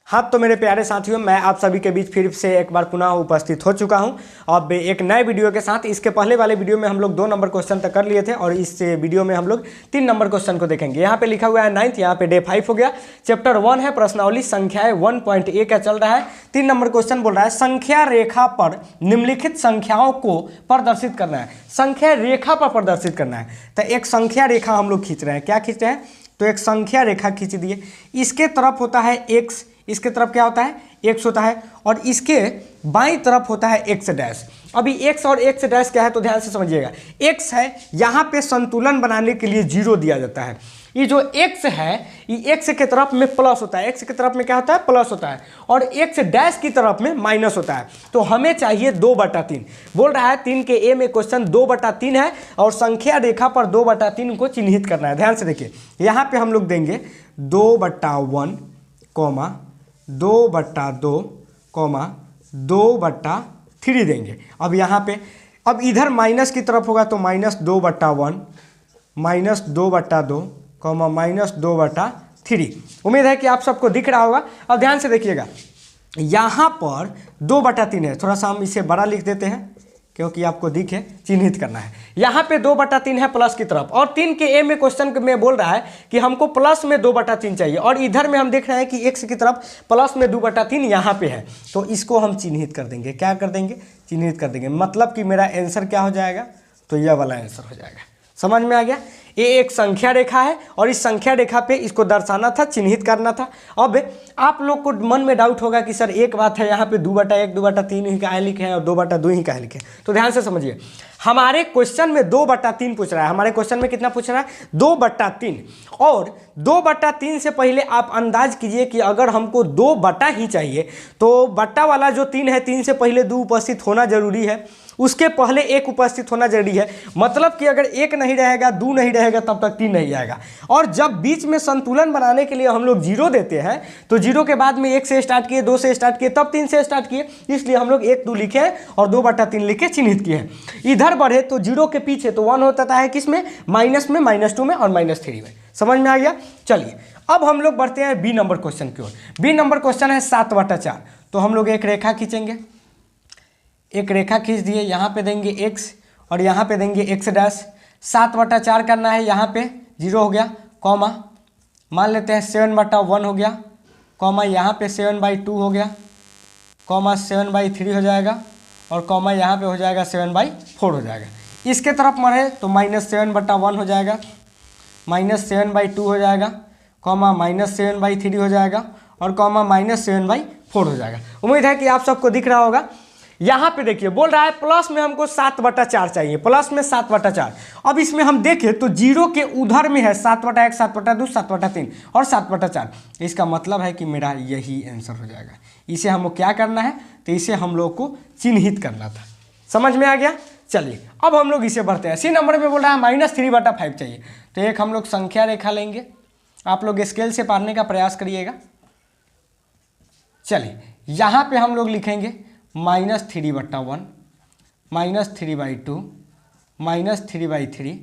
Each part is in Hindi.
हाँ तो मेरे प्यारे साथियों, मैं आप सभी के बीच फिर से एक बार पुनः उपस्थित हो चुका हूं। अब एक नए वीडियो के साथ। इसके पहले वाले वीडियो में हम लोग 2 नंबर क्वेश्चन तक कर लिए थे और इस वीडियो में हम लोग 3 नंबर क्वेश्चन को देखेंगे। यहाँ पे लिखा हुआ है 9th, यहाँ पे डे 5 हो गया। चैप्टर 1 है प्रश्नावली संख्याएं 1.1 का चल रहा है। 3 नंबर क्वेश्चन बोल रहा है संख्या रेखा पर निम्नलिखित संख्याओं को प्रदर्शित करना है। संख्या रेखा पर प्रदर्शित करना है। तो एक संख्या रेखा हम लोग खींच रहे हैं। क्या खींच रहे हैं? तो एक संख्या रेखा खींच दिए। इसके तरफ होता है x, इसके तरफ क्या होता है? x होता है, और इसके बाईं तरफ होता है x डैश। अभी x और x डैश क्या है तो ध्यान से समझिएगा। x है, यहाँ पे संतुलन बनाने के लिए 0 दिया जाता है। ये जो x है ये x के तरफ में प्लस होता है, x के तरफ में क्या होता है? प्लस होता है, और x डैश की तरफ में माइनस होता है। तो हमें चाहिए 2/3। बोल रहा है 3 के ए में क्वेश्चन 2/3 है और संख्या रेखा पर 2/3 को चिन्हित करना है। ध्यान से देखिए, यहाँ पे हम लोग देंगे 2/1, 2/2, 2/3 देंगे। अब यहाँ पे अब इधर माइनस की तरफ होगा तो -2/1, -2/2, -2/3। उम्मीद है कि आप सबको दिख रहा होगा। अब ध्यान से देखिएगा, यहाँ पर 2/3 है। थोड़ा सा हम इसे बड़ा लिख देते हैं क्योंकि आपको दिखे, चिन्हित करना है। यहाँ पे 2/3 है प्लस की तरफ, और 3 के ए में क्वेश्चन में बोल रहा है कि हमको प्लस में 2/3 चाहिए, और इधर में हम देख रहे हैं कि x की तरफ प्लस में 2/3 यहाँ पे है। तो इसको हम चिन्हित कर देंगे। क्या कर देंगे? चिन्हित कर देंगे। मतलब कि मेरा आंसर क्या हो जाएगा? तो यह वाला आंसर हो जाएगा। समझ में आ गया? ये एक संख्या रेखा है और इस संख्या रेखा पे इसको दर्शाना था, चिन्हित करना था। अब आप लोग को मन में डाउट होगा कि सर एक बात है, यहाँ पे 2/1, 2/3 ही काहे लिखे हैं और 2/2 ही काहे लिखे हैं। तो ध्यान से समझिए, हमारे क्वेश्चन में 2/3 पूछ रहा है। हमारे क्वेश्चन में कितना पूछ रहा है? 2/3। और 2/3 से पहले आप अंदाज कीजिए कि अगर हमको 2 ही चाहिए तो बट्टा वाला जो 3 है, 3 से पहले 2 उपस्थित होना जरूरी है, उसके पहले 1 उपस्थित होना जरूरी है। मतलब कि अगर 1 नहीं रहेगा, 2 नहीं रहेगा, तब तक 3 नहीं आएगा। और जब बीच में संतुलन बनाने के लिए हम लोग 0 देते हैं तो 0 के बाद में 1 से स्टार्ट किए, 2 से स्टार्ट किए, तब 3 से स्टार्ट किए, इसलिए हम लोग 1, 2 लिखे और 2/3 लिखे चिन्हित किए हैं। इधर बढ़े तो 0 के पीछे तो 1 होता है किस में? माइनस में, -2 में और -3 में। समझ में आ गया? चलिए अब हम लोग बढ़ते हैं बी नंबर क्वेश्चन की ओर। बी नंबर क्वेश्चन है 7/4। तो हम लोग एक रेखा खींचेंगे। एक रेखा खींच दिए, यहाँ पे देंगे x और यहाँ पे देंगे x डैश। 7/4 करना है। यहाँ पे 0 हो गया, कॉमा मान लेते हैं 7/1 हो गया, कॉमा यहाँ पे 7/2 हो गया, कॉमा 7/3 हो जाएगा, और कॉमा यहाँ पे हो जाएगा 7/4 हो जाएगा। इसके तरफ बढ़े तो -7/1 हो जाएगा, -7/2 हो जाएगा, कॉमा -7/3 हो जाएगा, और कॉमा -7/4 हो जाएगा। उम्मीद है कि आप सबको दिख रहा होगा। यहाँ पे देखिए बोल रहा है प्लस में हमको 7/4 चाहिए, प्लस में 7/4। अब इसमें हम देखें तो 0 के उधर में है 7/1, 7/2, 7/3 और 7/4। इसका मतलब है कि मेरा यही आंसर हो जाएगा। इसे हमको क्या करना है? तो इसे हम लोग को चिन्हित करना था। समझ में आ गया? चलिए अब हम लोग इसे बढ़ते हैं। सी नंबर में बोल रहा है -3/5 चाहिए। तो एक हम लोग संख्या रेखा लेंगे। आप लोग स्केल से पारने का प्रयास करिएगा। चलिए यहाँ पे हम लोग लिखेंगे -3/1, -3/2, -3/3,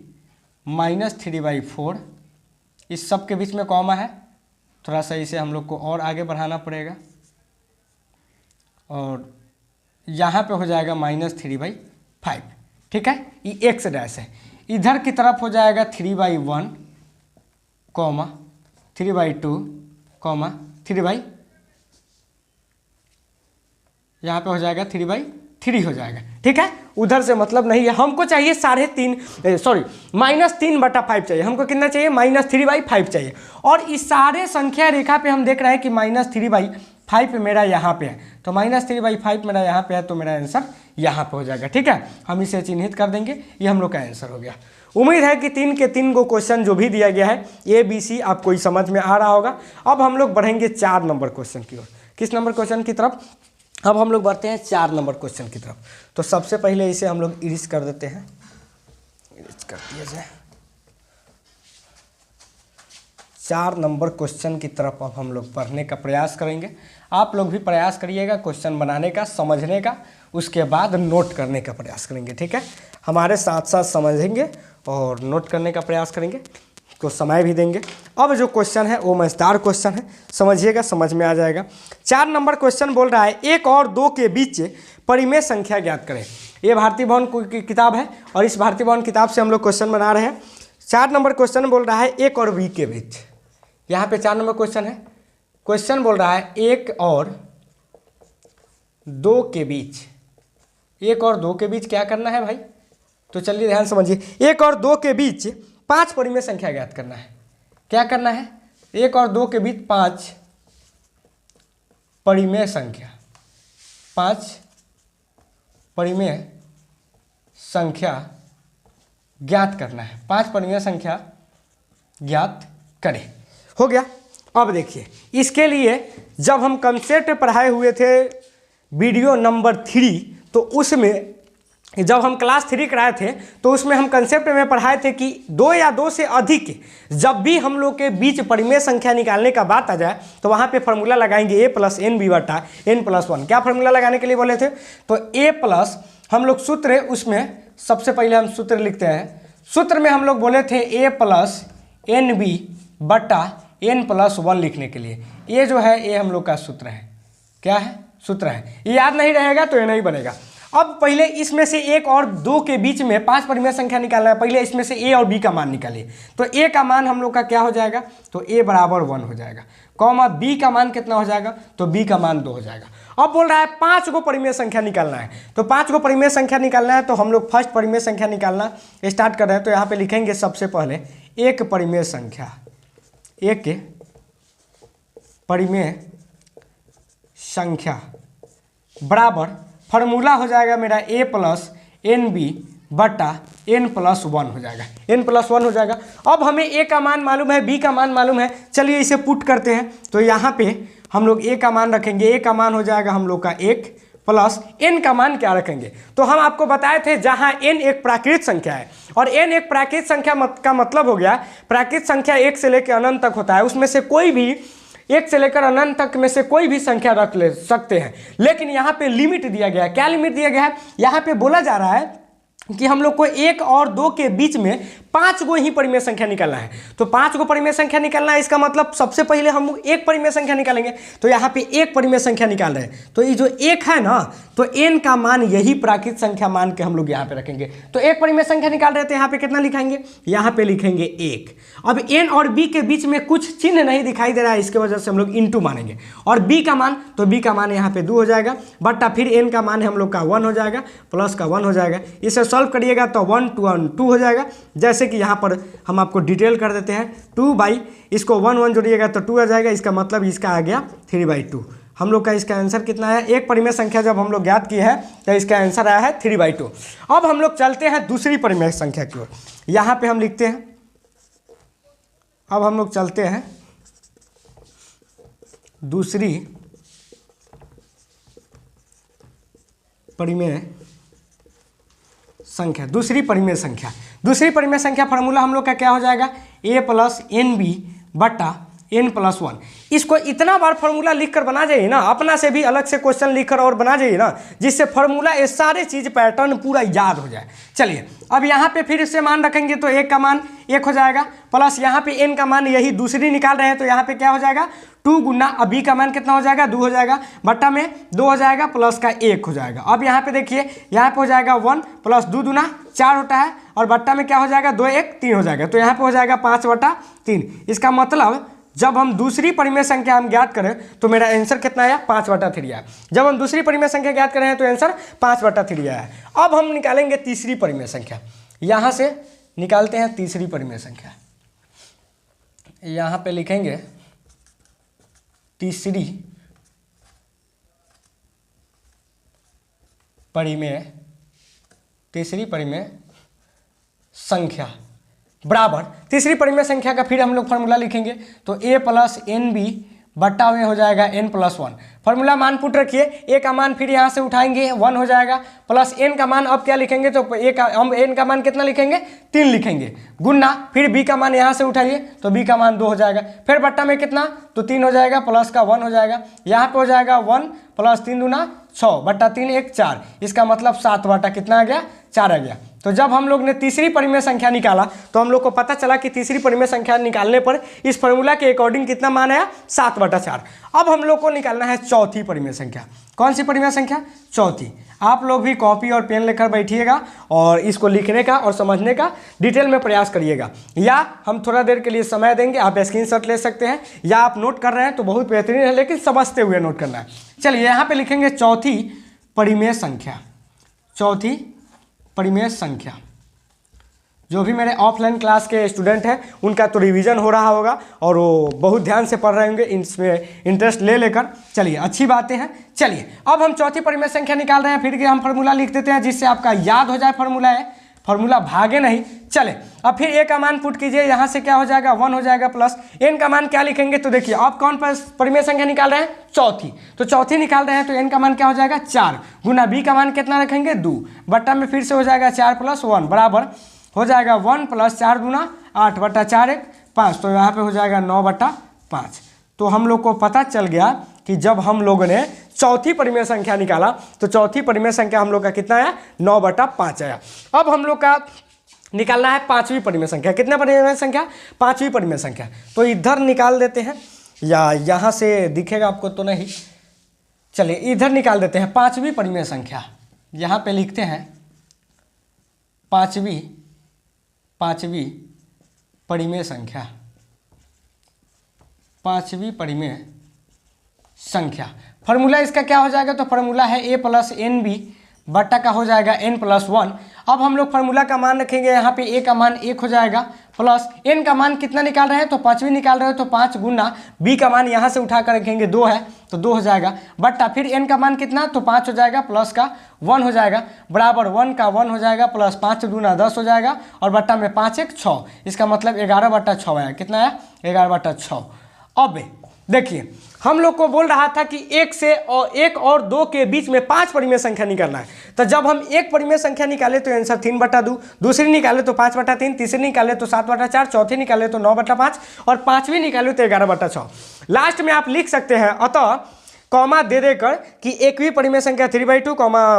-3/4। इस सब के बीच में कॉमा है। थोड़ा सा इसे हम लोग को और आगे बढ़ाना पड़ेगा, और यहाँ पे हो जाएगा -3/5। ठीक है, ये x डैश है। इधर की तरफ हो जाएगा 3/1, 3/2, 3/, यहाँ पे हो जाएगा 3/3 हो जाएगा। ठीक है, उधर से मतलब नहीं है। हमको चाहिए -3/5 चाहिए। हमको कितना चाहिए? -3/5 चाहिए। और इस सारे संख्या रेखा पे हम देख रहे हैं कि -3/5 मेरा यहाँ पे है, तो -3/5 मेरा यहाँ पे है, तो मेरा आंसर यहाँ पे हो जाएगा। ठीक है, हम इसे चिन्हित कर देंगे। ये हम लोग का आंसर हो गया। उम्मीद है कि 3 के 3 को क्वेश्चन जो भी दिया गया है ABC आपको समझ में आ रहा होगा। अब हम लोग बढ़ेंगे 4 नंबर क्वेश्चन की ओर। किस नंबर क्वेश्चन की तरफ? अब हम लोग बढ़ते हैं 4 नंबर क्वेश्चन की तरफ। तो सबसे पहले इसे हम लोग इरेज कर देते हैं। इरेज कर दिया जाए। 4 नंबर क्वेश्चन की तरफ अब हम लोग पढ़ने का प्रयास करेंगे। आप लोग भी प्रयास करिएगा क्वेश्चन बनाने का, समझने का, उसके बाद नोट करने का प्रयास करेंगे। ठीक है, हमारे साथ साथ समझेंगे और नोट करने का प्रयास करेंगे। इसको समय भी देंगे। अब जो क्वेश्चन है वो मजेदार क्वेश्चन है, समझिएगा, समझ में आ जाएगा। 4 नंबर क्वेश्चन बोल रहा है 1 और 2 के बीच परिमेय संख्या ज्ञात करें। ये भारतीय भवन की किताब है और इस भारतीय भवन किताब से हम लोग क्वेश्चन बना रहे हैं। 4 नंबर क्वेश्चन बोल रहा है 1 और b के बीच। यहाँ पे 4 नंबर क्वेश्चन है। क्वेश्चन बोल रहा है 1 और 2 के बीच, 1 और 2 के बीच क्या करना है भाई? तो चलिए ध्यान समझिए। 1 और 2 के बीच 5 परिमेय संख्या ज्ञात करना है। क्या करना है? 1 और 2 के बीच 5 परिमेय संख्या, 5 परिमेय संख्या ज्ञात करना है। 5 परिमेय संख्या ज्ञात करें। हो गया। अब देखिए, इसके लिए जब हम कंसेप्ट पढ़ाए हुए थे वीडियो नंबर 3, तो उसमें जब हम क्लास 3 कराए थे तो उसमें हम कंसेप्ट में पढ़ाए थे कि 2 या 2 से अधिक जब भी हम लोग के बीच परिमेय संख्या निकालने का बात आ जाए तो वहाँ पे फॉर्मूला लगाएंगे a + n b बटा n + 1। क्या फॉर्मूला लगाने के लिए बोले थे? तो a+ हम लोग सूत्र, उसमें सबसे पहले हम सूत्र लिखते हैं। सूत्र में हम लोग बोले थे a + nb बटा n + 1 लिखने के लिए। ये जो है ये हम लोग का सूत्र है। क्या है? सूत्र है। ये याद नहीं रहेगा तो ये नहीं बनेगा। अब पहले इसमें से 1 और 2 के बीच में 5 परिमेय संख्या निकालना है। पहले इसमें से a और b का मान निकालिए। तो a का मान हम लोग का क्या हो जाएगा? तो a बराबर 1 हो जाएगा, कॉमा b का मान कितना हो जाएगा? तो b का मान 2 हो जाएगा। अब बोल रहा है 5 गो परिमेय संख्या निकालना है। तो 5 गो परिमेय संख्या निकालना है तो हम लोग फर्स्ट परिमेय संख्या निकालना स्टार्ट कर रहे हैं। तो यहाँ पे लिखेंगे सबसे पहले एक परिमेय संख्या, एक परिमेय संख्या बराबर फॉर्मूला हो जाएगा मेरा a + nb बटा n + 1 हो जाएगा, n + 1 हो जाएगा। अब हमें a का मान मालूम है, b का मान मालूम है। चलिए इसे पुट करते हैं। तो यहाँ पे हम लोग a का मान रखेंगे। a का मान हो जाएगा हम लोग का 1 प्लस n का मान क्या रखेंगे? तो हम आपको बताए थे जहाँ n एक प्राकृत संख्या है और n एक प्राकृत संख्या का मतलब हो गया प्राकृत संख्या 1 से लेकर अनंत तक होता है। उसमें से कोई भी 1 से लेकर अनंत तक में से कोई भी संख्या रख ले सकते हैं। लेकिन यहाँ पे लिमिट दिया गया है। क्या लिमिट दिया गया है? यहाँ पे बोला जा रहा है कि हम लोग को 1 और 2 के बीच में 5 गो ही परिमेय संख्या निकालना है। तो 5 गो परिमेय संख्या निकालना है, इसका मतलब सबसे पहले हम एक परिमेय संख्या निकालेंगे। तो यहाँ पे एक परिमेय संख्या निकाल रहे हैं। तो ये जो 1 है ना, तो n का मान यही प्राकृत संख्या मान के हम लोग यहाँ पे रखेंगे। तो एक परिमेय संख्या निकाल रहे थे, यहाँ पे कितना लिखाएंगे? यहाँ पे लिखेंगे 1। अब n और b के बीच में कुछ चिन्ह नहीं दिखाई दे रहा है, इसके वजह से हम लोग इंटू मानेंगे। और b का मान, तो b का मान यहाँ पे 2 हो जाएगा बटा फिर n का मान हम लोग का 1 हो जाएगा, प्लस का 1 हो जाएगा। इसे सॉल्व करिएगा तो 1 2 1 2 हो जाएगा। जैसे कि यहाँ पर हम आपको डिटेल कर देते हैं, 2 बाई इसको 1 1 जोड़िएगा तो 2 आ जाएगा। इसका मतलब इसका आ गया 3/2। हम लोग का इसका आंसर कितना है? एक परिमेय संख्या जब हम लोग ज्ञात किए हैं तो इसका आंसर आया है 3/2। अब हम लोग चलते हैं दूसरी परिमेय संख्या की ओर। यहाँ पे हम लिखते हैं, अब हम लोग चलते हैं दूसरी परिमेय संख्या। दूसरी परिमेय संख्या फार्मूला हम लोग का क्या हो जाएगा? a + nb बटा n + 1। इसको इतना बार फार्मूला लिखकर बना जाइए ना, अपना से भी अलग से क्वेश्चन लिखकर और बना जाइए ना, जिससे फार्मूला ये सारे चीज पैटर्न पूरा याद हो जाए। चलिए अब यहाँ पे फिर इससे मान रखेंगे तो 1 का मान 1 हो जाएगा, प्लस यहाँ पे n का मान यही दूसरी निकाल रहे हैं तो यहाँ पे क्या हो जाएगा? 2 गुना, अब b का मान कितना हो जाएगा? 2 हो जाएगा, बट्टा में 2 हो जाएगा, प्लस का 1 हो जाएगा। अब यहाँ पे देखिए, यहाँ पे हो जाएगा 1 प्लस 2 दूना 4 होता है और बट्टा में क्या हो जाएगा? 2 1 3 हो जाएगा। तो यहाँ पे हो जाएगा 5/3। इसका मतलब जब हम दूसरी परिमेय संख्या हम ज्ञात करें तो मेरा आंसर कितना आया? 5/3 आया। जब हम दूसरी परिमेय संख्या ज्ञात करें तो आंसर 5/3 आया। अब हम निकालेंगे तीसरी परिमेय संख्या। यहाँ से निकालते हैं तीसरी परिमेय संख्या। यहाँ पे लिखेंगे तीसरी परिमेय संख्या बराबर तीसरी परिमेय संख्या का फिर हम लोग फार्मूला लिखेंगे। तो a + nb बट्टा में हो जाएगा n + 1। फार्मूला मान पुट रखिए, a का मान फिर यहाँ से उठाएंगे 1 हो जाएगा, प्लस n का मान अब क्या लिखेंगे? तो हम n का मान कितना लिखेंगे? 3 लिखेंगे, गुना फिर b का मान यहाँ से उठाइए तो b का मान 2 हो जाएगा, फिर बट्टा में कितना? तो 3 हो जाएगा, प्लस का 1 हो जाएगा। यहाँ पे हो जाएगा 1 प्लस 3 दूना 6 बट्टा 3 1 4। इसका मतलब 7 बटा कितना आ गया? 4 आ गया। तो जब हम लोग ने तीसरी परिमेय संख्या निकाला तो हम लोग को पता चला कि तीसरी परिमेय संख्या निकालने पर इस फॉर्मूला के अकॉर्डिंग कितना मान आया 7/4। अब हम लोग को निकालना है चौथी परिमेय संख्या। कौन सी परिमेय संख्या? चौथी। आप लोग भी कॉपी और पेन लेकर बैठिएगा और इसको लिखने का और समझने का डिटेल में प्रयास करिएगा, या हम थोड़ा देर के लिए समय देंगे, आप स्क्रीनशॉट ले सकते हैं, या आप नोट कर रहे हैं तो बहुत बेहतरीन है, लेकिन समझते हुए नोट करना है। चलिए यहाँ पे लिखेंगे चौथी परिमेय संख्या। चौथी परिमेय संख्या। जो भी मेरे ऑफलाइन क्लास के स्टूडेंट हैं उनका तो रिवीजन हो रहा होगा और वो बहुत ध्यान से पढ़ रहे होंगे, इसमें इंटरेस्ट ले लेकर। चलिए अच्छी बातें हैं। चलिए अब हम चौथी परिमेय संख्या निकाल रहे हैं, फिर हम फार्मूला लिख देते हैं जिससे आपका याद हो जाए फार्मूला है, फार्मूला भागे नहीं। चले अब फिर ए का मान पुट कीजिए, यहाँ से क्या हो जाएगा 1 हो जाएगा, प्लस एन का मान क्या लिखेंगे तो देखिए आप कौन परिमेय संख्या निकाल रहे हैं? चौथी। तो चौथी निकाल रहे हैं तो एन का मान क्या हो जाएगा 4 गुना बी का मान कितना रखेंगे 2 बट्टा में फिर से हो जाएगा 4 + 1 बराबर हो जाएगा 1 + 4 × 8 बट्टा 4 1 5। तो यहाँ पे हो जाएगा 9/5। तो हम लोग को पता चल गया कि जब हम लोगों ने चौथी परिमेय संख्या निकाला तो चौथी परिमेय संख्या हम लोग का कितना आया 9/5 आया। अब हम लोग का निकालना है पांचवी परिमेय संख्या। कितना परिमेय संख्या? पांचवी परिमेय संख्या। तो इधर निकाल देते हैं, या यहाँ से दिखेगा आपको तो नहीं, चलिए इधर निकाल देते हैं पांचवी परिमेय संख्या। यहाँ पे लिखते हैं पांचवी परिमेय संख्या। पांचवी परिमेय संख्या फार्मूला इसका क्या हो जाएगा? तो फार्मूला है a + nb बट्टा का हो जाएगा n + 1। अब हम लोग फार्मूला का मान रखेंगे, यहाँ पे a का मान 1 हो जाएगा, प्लस n का मान कितना निकाल रहे हैं तो पांचवी निकाल रहे हो तो 5 गुना b का मान यहाँ से उठा कर रखेंगे 2 है तो 2 हो जाएगा, बट्टा फिर n का मान कितना तो 5 हो जाएगा, प्लस का 1 हो जाएगा बराबर 1 का 1 हो जाएगा, प्लस 5 दूना 10 हो जाएगा और बट्टा में 5 1 6। इसका मतलब 11/6 आया। कितना आया? 11/6। अब देखिए हम लोग को बोल रहा था कि 1 और 2 के बीच में 5 परिमेय संख्या निकालना है। तो जब हम एक परिमेय संख्या निकाले तो आंसर 3/2, दूसरी निकाले तो 5/3, तीसरी निकाले तो 7/4, चौथी निकाले तो 9/5 और पांचवी निकाले तो 11/6। लास्ट में आप लिख सकते हैं अतः कॉमा दे देकर कि एकवी परिमेय संख्या 3/2,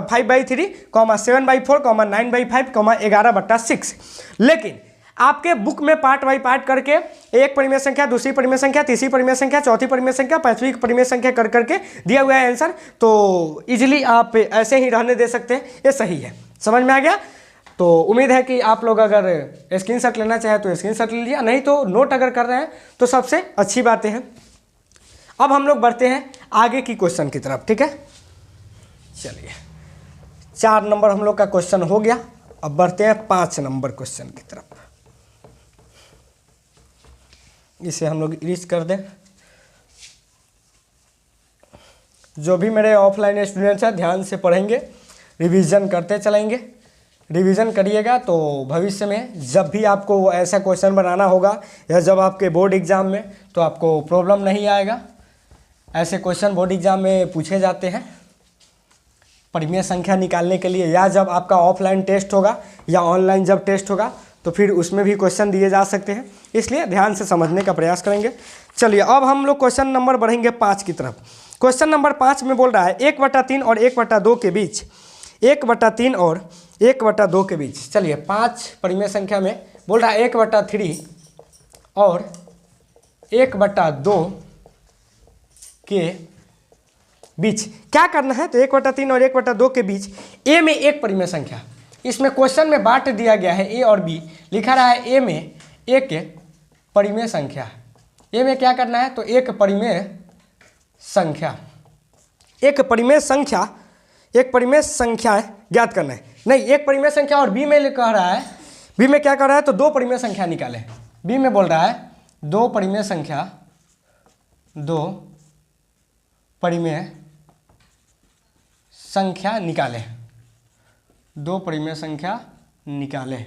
5/3, 7/4, 9/5, 11/6। लेकिन आपके बुक में पार्ट बाई पार्ट करके एक परिमेय संख्या, दूसरी परिमेय संख्या, तीसरी परिमेय संख्या, चौथी परिमेय संख्या, पांचवी परिमेय संख्या कर करके दिया हुआ है आंसर। तो इजीली आप ऐसे ही रहने दे सकते हैं, ये सही है। समझ में आ गया? तो उम्मीद है कि आप लोग अगर स्क्रीनशॉट लेना चाहे तो स्क्रीनशॉट ले लिया, नहीं तो नोट अगर कर रहे हैं तो सबसे अच्छी बातें हैं। अब हम लोग बढ़ते हैं आगे की क्वेश्चन की तरफ, ठीक है। चलिए 4 नंबर हम लोग का क्वेश्चन हो गया, अब बढ़ते हैं 5 नंबर क्वेश्चन की तरफ। इसे हम लोग इरेज कर दें। जो भी मेरे ऑफलाइन स्टूडेंट्स हैं ध्यान से पढ़ेंगे, रिवीजन करते चलेंगे। रिवीजन करिएगा तो भविष्य में जब भी आपको ऐसा क्वेश्चन बनाना होगा या जब आपके बोर्ड एग्जाम में तो आपको प्रॉब्लम नहीं आएगा। ऐसे क्वेश्चन बोर्ड एग्जाम में पूछे जाते हैं परिमेय संख्या निकालने के लिए, या जब आपका ऑफलाइन टेस्ट होगा या ऑनलाइन जब टेस्ट होगा तो फिर उसमें भी क्वेश्चन दिए जा सकते हैं, इसलिए ध्यान से समझने का प्रयास करेंगे। चलिए अब हम लोग क्वेश्चन नंबर बढ़ेंगे 5 की तरफ। क्वेश्चन नंबर 5 में बोल रहा है 1/3 और 1/2 के बीच, 1/3 और 1/2 के बीच। चलिए 5 परिमेय संख्या में बोल रहा है 1/3 और 1/2 के बीच क्या करना है। तो 1/3 और 1/2 के बीच ए में एक परिमेय संख्या, इसमें क्वेश्चन में बांट दिया गया है ए और बी, लिखा रहा है ए में एक परिमेय संख्या। ए में क्या करना है तो एक परिमेय संख्या, एक परिमेय संख्या ज्ञात करना है। नहीं, एक परिमेय संख्या और बी में कह रहा है, बी में क्या कर रहा है तो 2 परिमेय संख्या निकाले। बी में बोल रहा है 2 परिमेय संख्या, 2 परिमेय संख्या निकाले, 2 परिमेय संख्या निकाले।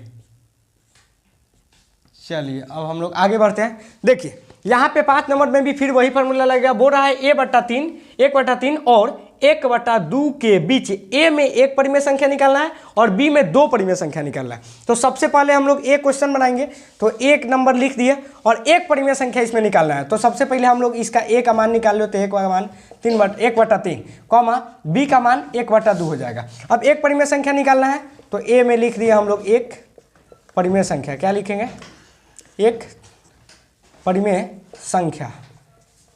चलिए अब हम लोग आगे बढ़ते हैं। देखिए यहाँ पे 5 नंबर में भी फिर वही फार्मूला लगेगा। बोल रहा है 1/3 और 1/2 के बीच ए में एक परिमेय संख्या निकालना है और बी में 2 परिमेय संख्या निकालना है। तो सबसे पहले हम लोग एक क्वेश्चन बनाएंगे, तो 1 नंबर लिख दिए और एक परिमेय संख्या इसमें निकालना है। तो सबसे पहले हम लोग इसका ए का मान निकाल लो, तो 1 का मान 1/3 कॉमा बी का मान 1/2 हो जाएगा। अब एक परिमेय संख्या निकालना है तो ए में लिख दिया हम लोग एक परिमेय संख्या। क्या लिखेंगे? एक परिमेय संख्या,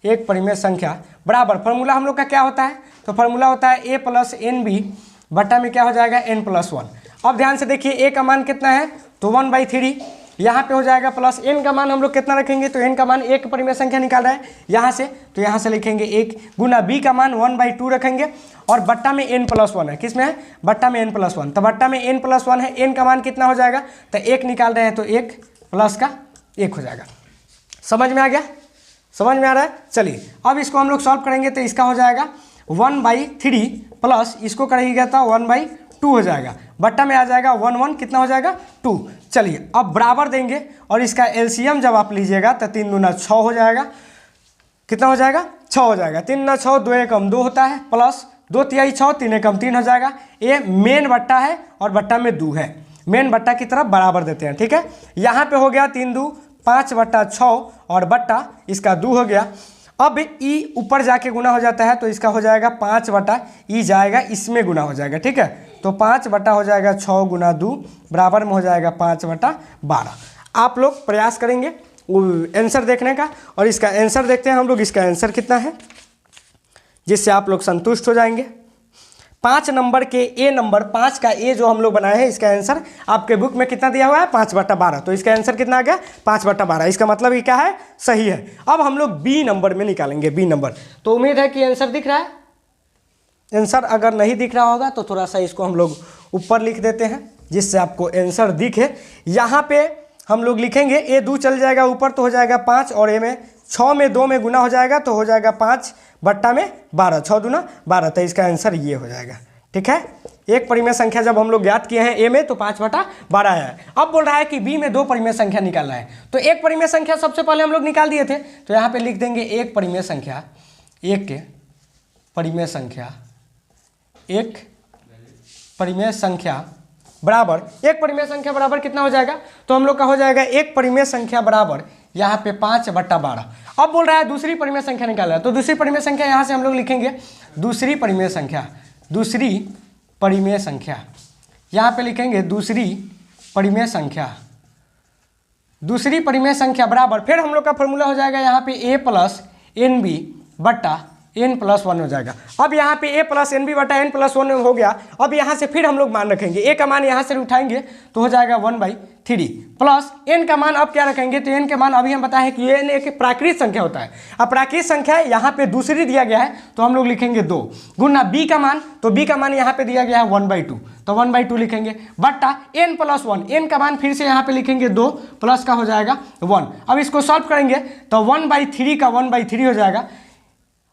एक परिमेय संख्या बराबर फॉर्मूला हम लोग का क्या होता है? तो फॉर्मूला होता है ए प्लस एन बी बटा में क्या हो जाएगा? N plus one. अब ध्यान से देखिए ए का मान कितना है? तो 1/3। यहाँ पे हो जाएगा प्लस एन का मान हम लोग कितना रखेंगे? तो एन का मान एक परिमेय संख्या निकाल रहा है यहाँ से, तो यहाँ से लिखेंगे एक गुना बी का मान 1/2 रखेंगे और बट्टा में एन प्लस वन है। किस में है? बट्टा में एन प्लस वन। तो बट्टा में एन प्लस वन है, एन का मान कितना हो जाएगा? तो एक निकाल रहे हैं तो एक प्लस का एक हो जाएगा। समझ में आ गया? समझ में आ रहा है? चलिए अब इसको हम लोग सॉल्व करेंगे तो इसका हो जाएगा 1/3 प्लस इसको करेंगे तो 1/2 हो जाएगा, बट्टा में आ जाएगा 1 कितना हो जाएगा? 2। चलिए अब बराबर देंगे और इसका एलसीएम जब आप लीजिएगा तो 3 दूना 6 हो जाएगा। कितना हो जाएगा? 6 हो जाएगा। 3 दूना 6, 2 एकम 2 होता है, प्लस 2 तिहाई 6, 3 एकम 3 हो जाएगा। ये मेन बट्टा है और बट्टा में 2 है, मेन बट्टा की तरफ बराबर देते हैं। ठीक है, यहाँ पे हो गया 3 2 5/6 और बट्टा इसका 2 हो गया। अब ई ऊपर जाके गुना हो जाता है तो इसका हो जाएगा 5/ई जाएगा इसमें गुना हो जाएगा। ठीक है, तो 5 हो जाएगा 6 गुना 2 बराबर में हो जाएगा 5/12। आप लोग प्रयास करेंगे आंसर देखने का और इसका आंसर देखते हैं हम लोग। इसका आंसर कितना है जिससे आप लोग संतुष्ट हो जाएंगे? 5 नंबर के ए नंबर 5 का ए जो हम लोग बनाए हैं, इसका आंसर आपके बुक में कितना दिया हुआ है? 5/12। तो इसका आंसर कितना आ गया? 5/12। इसका मतलब ये क्या है? सही है। अब हम लोग बी नंबर में निकालेंगे, बी नंबर। तो उम्मीद है कि आंसर दिख रहा है। आंसर अगर नहीं दिख रहा होगा तो थोड़ा सा इसको हम लोग ऊपर लिख देते हैं जिससे आपको आंसर दिखे। यहाँ पे हम लोग लिखेंगे ए 2 चल जाएगा ऊपर तो हो जाएगा 5 और ए में 6 में 2 में गुना हो जाएगा तो हो जाएगा 5/12, 6 दूना 12। तो इसका आंसर ये हो जाएगा। ठीक है, एक परिमेय संख्या जब हम लोग ज्ञात किए हैं ए में तो 5/12 है। अब बोल रहा है कि बी में 2 परिमेय संख्या निकालना है, तो एक परिमेय संख्या सबसे पहले हम लोग निकाल दिए थे, तो यहाँ पे लिख देंगे एक परिमेय संख्या, एक परिमेय संख्या, एक परिमेय संख्या बराबर, एक परिमेय संख्या बराबर कितना हो जाएगा? तो हम लोग का हो जाएगा एक परिमेय संख्या बराबर यहाँ पे 5/12। अब बोल रहा है दूसरी परिमेय संख्या निकालना है, तो दूसरी परिमेय संख्या यहाँ से हम लोग लिखेंगे दूसरी परिमेय संख्या, दूसरी परिमेय संख्या यहाँ पे लिखेंगे दूसरी परिमेय संख्या, दूसरी परिमेय संख्या बराबर फिर हम लोग का फॉर्मूला हो जाएगा यहाँ पे a प्लस एन बी बट्टा n प्लस 1 हो जाएगा। अब यहाँ पे a प्लस एन बी बटा n प्लस 1 हो गया। अब यहाँ से फिर हम लोग मान रखेंगे, a का मान यहाँ से उठाएंगे तो हो जाएगा 1/3 प्लस n का मान अब क्या रखेंगे? तो n के मान अभी हम बताएं कि n एक प्राकृत संख्या होता है। अब प्राकृत संख्या यहाँ पे दूसरी दिया गया है तो हम लोग लिखेंगे 2 गुना b का मान, तो b का मान यहाँ पे दिया गया है 1/2 तो 1/2 लिखेंगे बट्टा n प्लस 1, n का मान फिर से यहाँ पे लिखेंगे 2 प्लस का हो जाएगा 1। अब इसको सॉल्व करेंगे तो 1/3 का 1/3 हो जाएगा,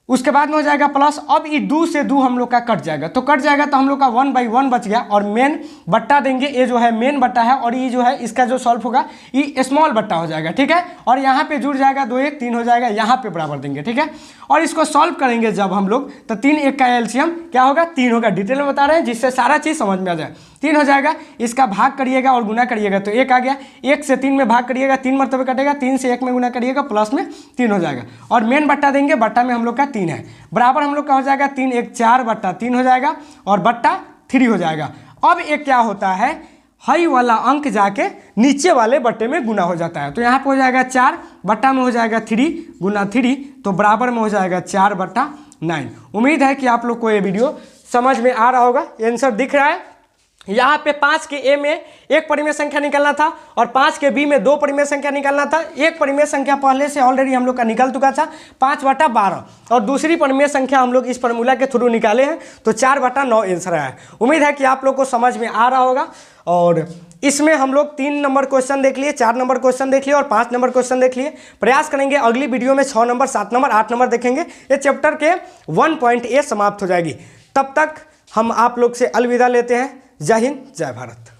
उसके बाद में हो जाएगा प्लस। अब ये 2 से 2 हम लोग का कट जाएगा, तो कट जाएगा तो हम लोग का 1/1 बच गया और मेन बट्टा देंगे, ये जो है मेन बट्टा है और ये जो है इसका जो सॉल्व होगा ये स्मॉल बट्टा हो जाएगा। ठीक है, और यहाँ पे जुड़ जाएगा 2 1 3 हो जाएगा, यहाँ पे बराबर देंगे। ठीक है, और इसको सॉल्व करेंगे जब हम लोग तो 3 1 का एलसीएम क्या होगा? 3 होगा। डिटेल में बता रहे हैं जिससे सारा चीज़ समझ में आ जाए। 3 हो जाएगा, इसका भाग करिएगा और गुना करिएगा तो 1 आ गया, 1 से 3 में भाग करिएगा 3 मरतबे कटेगा, 3 से 1 में गुना करिएगा प्लस में 3 हो जाएगा और मेन बट्टा देंगे, बट्टा में हम लोग का 3 है बराबर हम लोग का हो जाएगा 3 1 4/3 हो जाएगा और बट्टा 3 हो जाएगा। अब एक क्या होता है, हाई वाला अंक जाके नीचे वाले बट्टे में गुना हो जाता है, तो यहाँ पे हो जाएगा 4 बट्टा में हो जाएगा 3 गुना 3 तो बराबर में हो जाएगा 4/9। उम्मीद है कि आप लोग को ये वीडियो समझ में आ रहा होगा। आंसर दिख रहा है। यहाँ पे 5 के ए में एक परिमेय संख्या निकालना था और 5 के बी में 2 परिमेय संख्या निकालना था। एक परिमेय संख्या पहले से ऑलरेडी हम लोग का निकल चुका था 5/12 और दूसरी परिमेय संख्या हम लोग इस फार्मूला के थ्रू निकाले हैं तो 4/9 आंसर आया है। उम्मीद है कि आप लोग को समझ में आ रहा होगा और इसमें हम लोग 3 नंबर क्वेश्चन देख लिए, 4 नंबर क्वेश्चन देख लिए और 5 नंबर क्वेश्चन देख लिए। प्रयास करेंगे अगली वीडियो में 6 नंबर 7 नंबर 8 नंबर देखेंगे। ये चैप्टर के 1.a समाप्त हो जाएगी। तब तक हम आप लोग से अलविदा लेते हैं। जय हिंद, जय भारत।